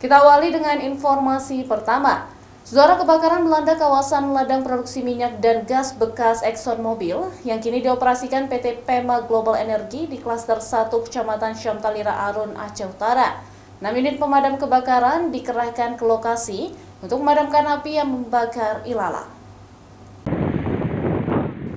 Kita awali dengan informasi pertama. Saudara, kebakaran melanda kawasan ladang produksi minyak dan gas bekas ExxonMobil yang kini dioperasikan PT Pema Global Energy di klaster 1 Kecamatan Syamtalira Arun, Aceh Utara. 6 unit pemadam kebakaran dikerahkan ke lokasi untuk memadamkan api yang membakar ilalang.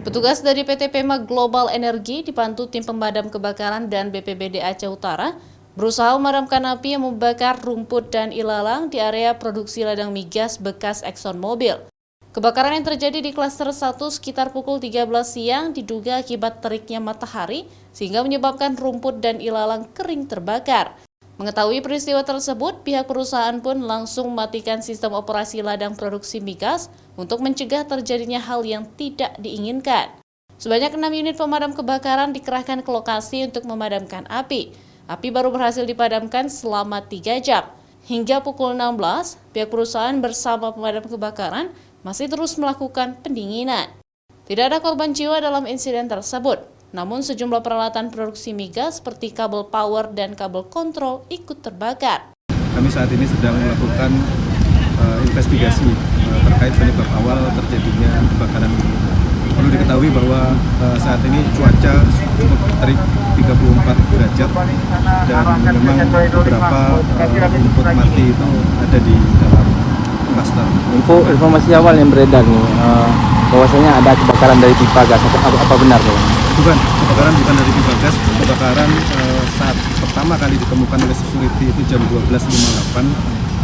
Petugas dari PT Pema Global Energy dibantu tim pemadam kebakaran dan BPBD Aceh Utara berusaha memadamkan api yang membakar rumput dan ilalang di area produksi ladang migas bekas ExxonMobil. Kebakaran yang terjadi di klaster 1 sekitar pukul 13 siang diduga akibat teriknya matahari sehingga menyebabkan rumput dan ilalang kering terbakar. Mengetahui peristiwa tersebut, pihak perusahaan pun langsung mematikan sistem operasi ladang produksi migas untuk mencegah terjadinya hal yang tidak diinginkan. Sebanyak 6 unit pemadam kebakaran dikerahkan ke lokasi untuk memadamkan api. Api baru berhasil dipadamkan selama 3 jam. Hingga pukul 16, pihak perusahaan bersama pemadam kebakaran masih terus melakukan pendinginan. Tidak ada korban jiwa dalam insiden tersebut, namun sejumlah peralatan produksi migas seperti kabel power dan kabel kontrol ikut terbakar. Kami saat ini sedang melakukan investigasi terkait penyebab awal terjadinya kebakaran ini. Perlu diketahui bahwa saat ini cuaca cukup terik 34 derajat dan memang beberapa rumput mati itu ada di dalam klaster. Informasi awal yang beredar nih, bahwasanya ada kebakaran dari pipa gas, apa benar? Bukan, kebakaran bukan dari pipa gas. Kebakaran saat pertama kali ditemukan oleh security itu jam 12.58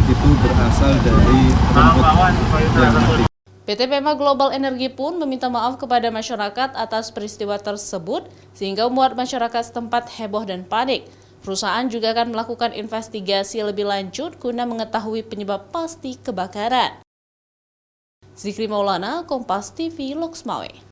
itu berasal dari rumput yang mati. PT Pema Global Energy pun meminta maaf kepada masyarakat atas peristiwa tersebut sehingga membuat masyarakat setempat heboh dan panik. Perusahaan juga akan melakukan investigasi lebih lanjut guna mengetahui penyebab pasti kebakaran. Zikri Maulana, Kompas TV, Loksmawe.